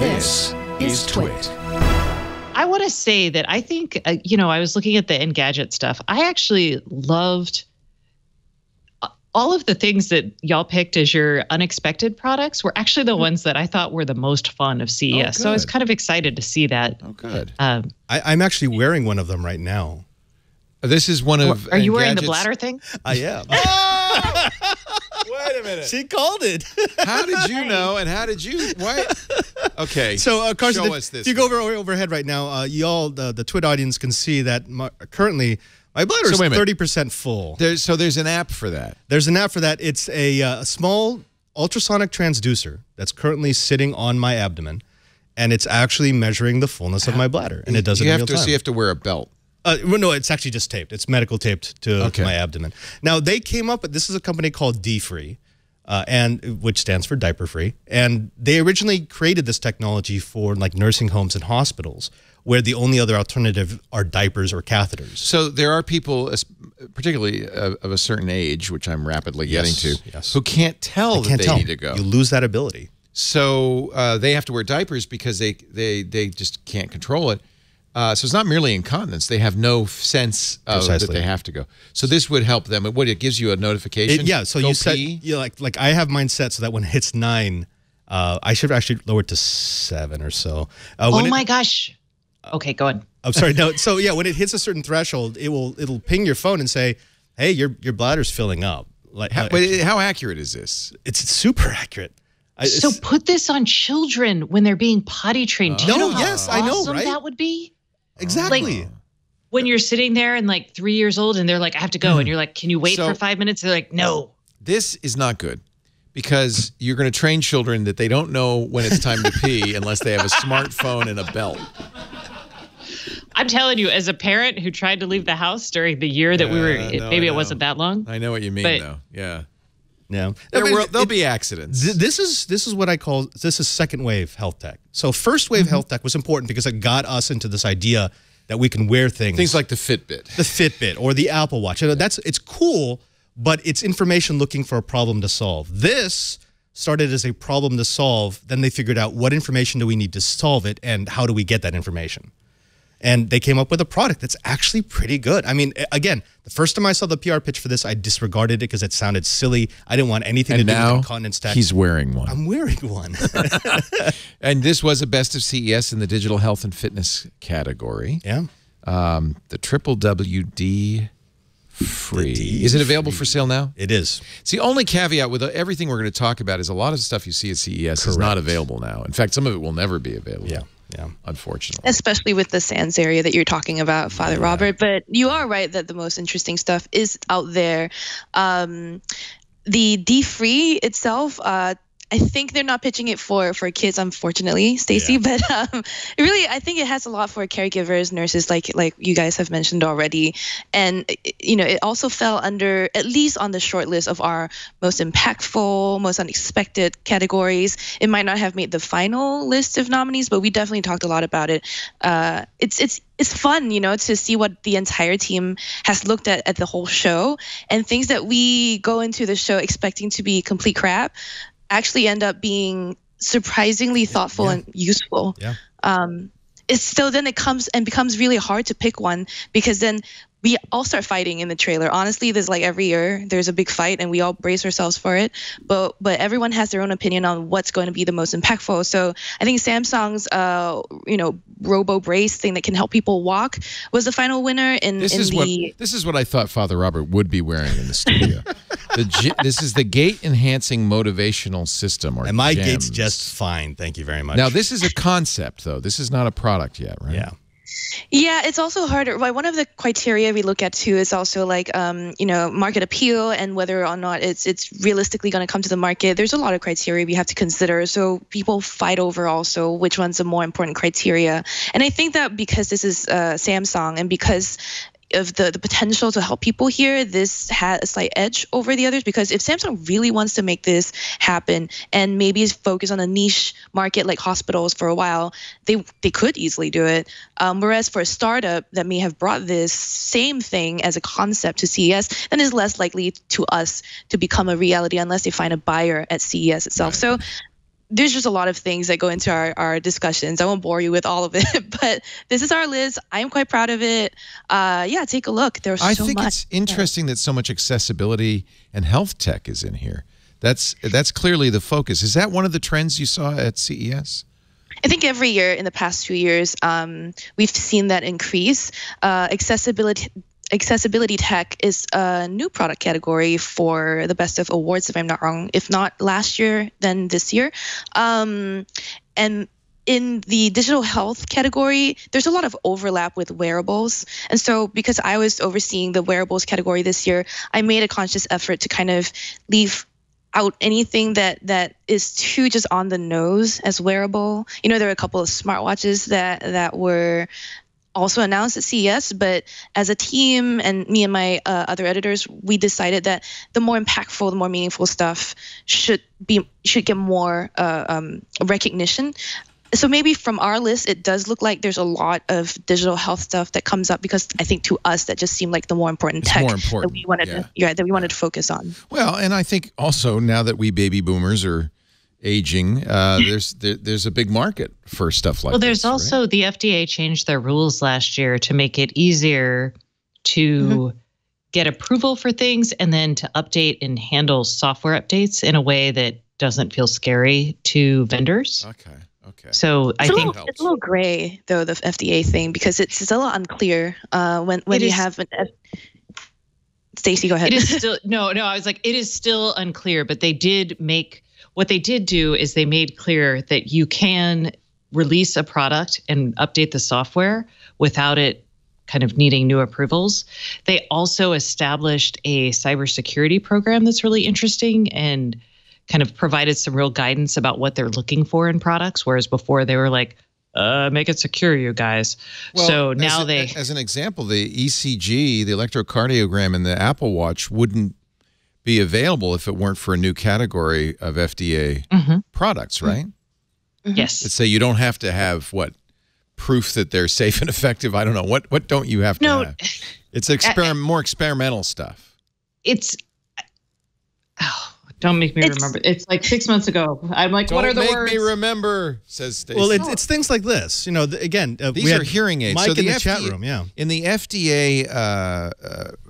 This is TWiT. I want to say that I think, I was looking at the Engadget stuff. I actually loved all of the things that y'all picked as your unexpected products were actually the ones that I thought were the most fun of CES. So I was kind of excited to see that. Oh, good. I'm actually wearing one of them right now. This is one of Are you wearing the bladder thing? I am. Oh! Wait a minute. She called it. How did you know? And how did you? What? Okay. So, Carson, show us this. If you go overhead right now, y'all, the TWiT audience can see that currently my bladder is 30% full. There's an app for that. There's an app for that. It's a small ultrasonic transducer that's currently sitting on my abdomen, and it's actually measuring the fullness of my bladder, and it does it in real time. So you have to wear a belt. Well, no, it's actually just taped. It's medical taped to my abdomen. Now, they came up with, this is a company called D-Free, which stands for diaper free. And they originally created this technology for like nursing homes and hospitals, where the only other alternative are diapers or catheters. So there are people, particularly of a certain age, which I'm rapidly getting to, who can't tell that they need to go. You lose that ability. So they have to wear diapers because they just can't control it. So it's not merely incontinence; they have no sense of that they have to go. So this would help them. It gives you a notification. So you set, like I have mine set so that when it hits 9, I should actually lower it to 7 or so. Oh my gosh! Okay, go ahead. I'm sorry. No. So yeah, when it hits a certain threshold, it'll ping your phone and say, "Hey, your bladder's filling up." Like how accurate is this? It's super accurate. So put this on children when they're being potty trained. Do you know how awesome that would be? Exactly. Like, when you're sitting there and like 3 years old and they're like, I have to go. And you're like, can you wait for 5 minutes? They're like, no. This is not good because you're going to train children that they don't know when it's time to pee unless they have a smartphone and a belt. I'm telling you, as a parent who tried to leave the house during the year that we were, maybe it wasn't that long. I know what you mean, though. Yeah. Yeah, there'll be accidents. This is what I call, this is second wave health tech. So first wave health tech was important because it got us into this idea that we can wear things like the Fitbit, or the Apple Watch. It's cool, but it's information looking for a problem to solve. This started as a problem to solve. Then they figured out what information do we need to solve it, and how do we get that information. And they came up with a product that's actually pretty good. I mean, again, the first time I saw the PR pitch for this, I disregarded it because it sounded silly. I didn't want anything to do with incontinence tech. He's wearing one. I'm wearing one. And this was a best of CES in the digital health and fitness category. Yeah. The WWD free. Is it available for sale now? It is. It's the only caveat with everything we're going to talk about is a lot of stuff you see at CES is not available now. In fact, some of it will never be available. Yeah. Yeah, unfortunately. Especially with the SANS area that you're talking about, Father Robert. But you are right that the most interesting stuff is out there. The D-Free itself, I think they're not pitching it for kids, unfortunately, Stacey. But really, I think it has a lot for caregivers, nurses, like you guys have mentioned already. And it also fell under, at least on the short list of our most impactful, most unexpected categories. It might not have made the final list of nominees, but we definitely talked a lot about it. It's fun, to see what the entire team has looked at the whole show, and things that we go into the show expecting to be complete crap actually end up being surprisingly thoughtful and useful. Yeah. Then it becomes really hard to pick one, because then we all start fighting in the trailer. Honestly, there's like every year there's a big fight and we all brace ourselves for it. But everyone has their own opinion on what's going to be the most impactful. So I think Samsung's Robo Brace thing that can help people walk was the final winner. This is what I thought Father Robert would be wearing in the studio. This is the gait enhancing motivational system. And my gait's just fine. Thank you very much. Now this is a concept though. This is not a product yet, right? Yeah. Yeah, it's also harder. One of the criteria we look at too is also like, market appeal and whether or not it's realistically going to come to the market. There's a lot of criteria we have to consider. So people fight over also which one's a more important criteria. And I think that because this is Samsung and because of the potential to help people here, this had a slight edge over the others, because if Samsung really wants to make this happen and maybe is focused on a niche market like hospitals for a while, they could easily do it. Whereas for a startup that may have brought this same thing as a concept to CES, then is less likely to us to become a reality unless they find a buyer at CES itself. Right. So there's just a lot of things that go into our discussions. I won't bore you with all of it, but this is our list. I am quite proud of it. Yeah, take a look. There's so much. I think it's interesting that so much accessibility and health tech is in here. That's clearly the focus. Is that one of the trends you saw at CES? I think every year in the past few years, we've seen that increase. Accessibility tech is a new product category for the Best of Awards, if I'm not wrong. If not last year, then this year. And in the digital health category, there's a lot of overlap with wearables. And so because I was overseeing the wearables category this year, I made a conscious effort to kind of leave out anything that is too just on the nose as wearable. You know, there are a couple of smartwatches that were also announced at CES, but as a team and me and my other editors, we decided that the more impactful, the more meaningful stuff should get more recognition. So maybe from our list, it does look like there's a lot of digital health stuff that comes up because I think to us that just seemed like the more important tech that we wanted to focus on. Well, and I think also now that we baby boomers are aging, there's a big market for stuff like this. Well, there's also the FDA changed their rules last year to make it easier to get approval for things and then to update and handle software updates in a way that doesn't feel scary to vendors. Okay. So I think it's a little gray though, the FDA thing, because it's a little unclear when you have an. Stacey, go ahead. It is still no. I was like, it is still unclear, but they did make. What they did do is they made clear that you can release a product and update the software without it kind of needing new approvals. They also established a cybersecurity program that's really interesting and kind of provided some real guidance about what they're looking for in products, whereas before they were like, make it secure, you guys. Well, so now as an example, the ECG, the electrocardiogram in the Apple Watch wouldn't be available if it weren't for a new category of FDA products, right? Yes. Let's say you don't have to have proof that they're safe and effective. I don't know. What don't you have to have? It's more experimental stuff. It's don't make me remember. It's like 6 months ago. I'm like, what are the words? Don't make me remember, says Stacey. Well, it's things like this. You know, again, these are hearing aids. Mike so in the chat room, in the FDA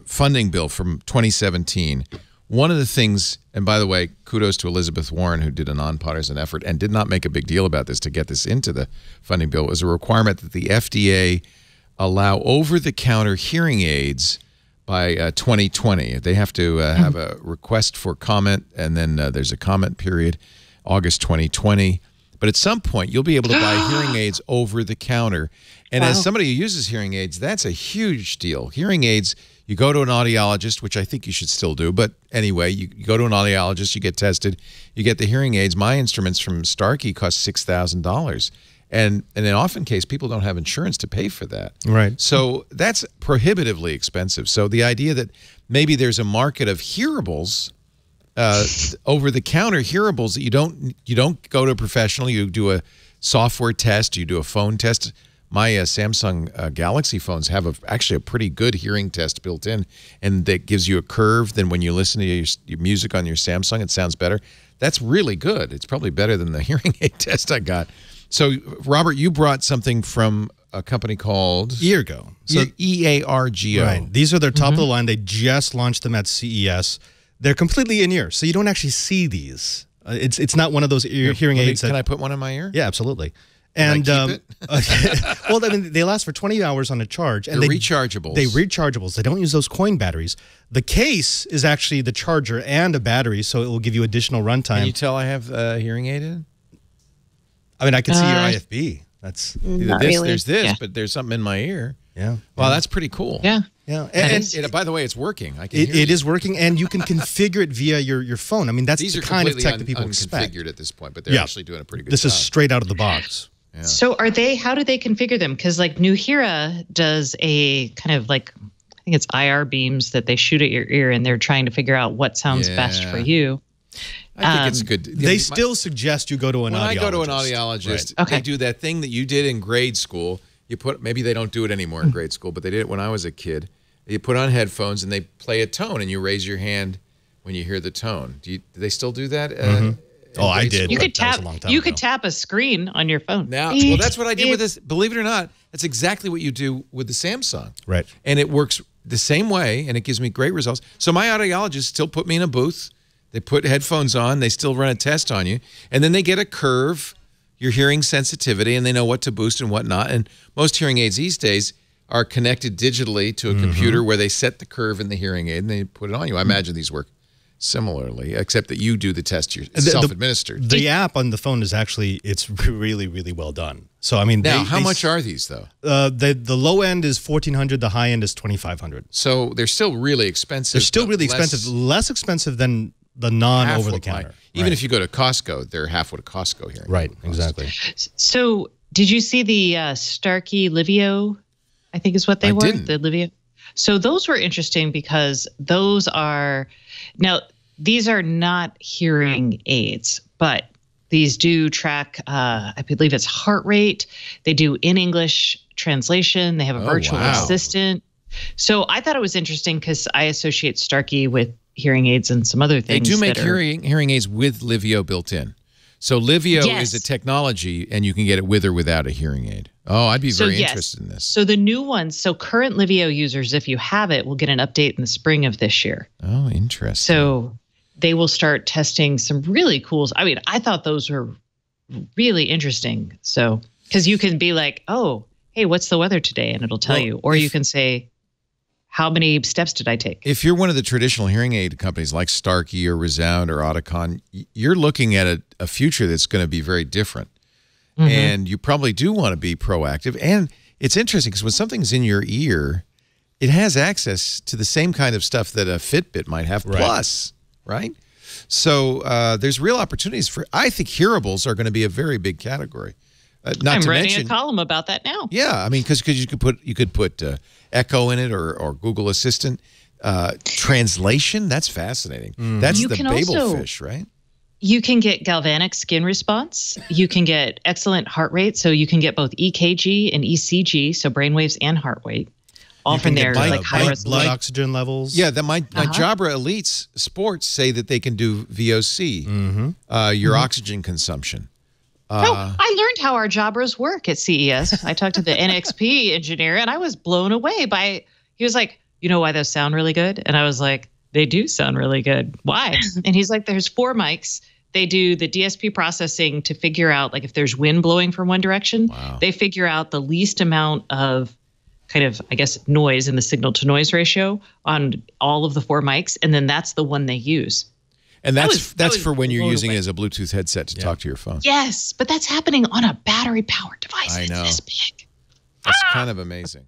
funding bill from 2017, one of the things, and by the way, kudos to Elizabeth Warren, who did a nonpartisan effort and did not make a big deal about this to get this into the funding bill, was a requirement that the FDA allow over-the-counter hearing aids by 2020. They have to have a request for comment, and then there's a comment period, August 2020. But at some point, you'll be able to buy hearing aids over the counter. And as somebody who uses hearing aids, that's a huge deal. Hearing aids, you go to an audiologist, which I think you should still do. But anyway, you go to an audiologist, you get tested, you get the hearing aids. My instruments from Starkey cost $6,000. And in an often case, people don't have insurance to pay for that. Right. So that's prohibitively expensive. So the idea that maybe there's a market of hearables, over-the-counter hearables, that you don't go to a professional, you do a software test, you do a phone test. My Samsung Galaxy phones have actually a pretty good hearing test built in, and that gives you a curve. Then when you listen to your music on your Samsung, it sounds better. That's really good. It's probably better than the hearing aid test I got. So, Robert, you brought something from a company called Eargo. So EARGO. Right. These are their top of the line. They just launched them at CES. They're completely in ear, so you don't actually see these. It's not one of those hearing aids. Can I put one in my ear? Yeah, absolutely. And well, I mean, they last for 20 hours on a charge. And they're rechargeables. They're rechargeables. They don't use those coin batteries. The case is actually the charger and a battery, so it will give you additional runtime. Can you tell I have a hearing aid in? I mean, I can see your IFB. That's really. There's this, but there's something in my ear. Yeah. Well, that's pretty cool. Yeah. Yeah. And by the way, it's working. I can hear it is working, and you can configure it via your phone. I mean, that's the kind of tech that people expect. These are completely unconfigured at this point, but they're actually doing a pretty good job. This is straight out of the box. Yeah. So how do they configure them? Because like Nuheara does a kind of like, I think it's IR beams that they shoot at your ear, and they're trying to figure out what sounds best for you. I think it's good. They still suggest you go to an audiologist. When I go to an audiologist, they do that thing that you did in grade school. Maybe they don't do it anymore in grade school, but they did it when I was a kid. You put on headphones and they play a tone, and you raise your hand when you hear the tone. Do they still do that Oh, I did. You could tap. You could tap a screen on your phone. Now, well, that's what I did with this. Believe it or not, that's exactly what you do with the Samsung. Right. And it works the same way, and it gives me great results. So my audiologists still put me in a booth. They put headphones on. They still run a test on you, and then they get a curve, your hearing sensitivity, and they know what to boost and what not. And most hearing aids these days are connected digitally to a computer where they set the curve in the hearing aid and they put it on you. I imagine these work similarly, except that you do the test self-administered. The app on the phone is actually, it's really, really well done. So, I mean, now, how much are these, though? The low end is $1,400. The high end is $2,500. So they're still really expensive. They're still really expensive. Less expensive than the non-over-the-counter. Even if you go to Costco, they're half what a Costco here. Right, exactly. So did you see the Starkey Livio, I think is what they were? Didn't. The Livio. So those were interesting because those are, now these are not hearing aids, but these do track, I believe it's heart rate. They do in English translation. They have a virtual assistant. So I thought it was interesting because I associate Starkey with hearing aids and some other things. They do make hearing aids with Livio built in. So Livio is a technology, and you can get it with or without a hearing aid. Oh, I'd be very interested in this. So the new ones, so current Livio users, if you have it, will get an update in the spring of this year. Oh, interesting. So they will start testing some really cool. I mean, I thought those were really interesting. So, because you can be like, oh, hey, what's the weather today? And it'll tell you. Or you can say, how many steps did I take? If you're one of the traditional hearing aid companies like Starkey or Resound or Oticon, you're looking at a future that's going to be very different. And you probably do want to be proactive. And it's interesting because when something's in your ear, it has access to the same kind of stuff that a Fitbit might have plus, right? So there's real opportunities for, I think hearables are going to be a very big category. I'm writing a column about that now. Yeah, I mean, because you could put Echo in it or Google Assistant. Translation, that's fascinating. That's the Babel fish, right? You can get galvanic skin response. You can get excellent heart rate. So you can get both EKG and ECG, so brainwaves and heart rate, all from there, like high resolution. Blood oxygen levels. Yeah, my Jabra Elites Sports say that they can do VOC, your oxygen consumption. I learned how our Jabras work at CES. I talked to the NXP engineer, and I was blown away by, he was like, you know why those sound really good? And I was like, they do sound really good. Why? And he's like, there's 4 mics. They do the DSP processing to figure out, like, if there's wind blowing from one direction, they figure out the least amount of kind of, I guess, noise in the signal to noise ratio on all of the 4 mics. And then that's the one they use. And that's for when you're using it as a Bluetooth headset to talk to your phone. Yes, but that's happening on a battery powered device. I know. It's this big. That's kind of amazing.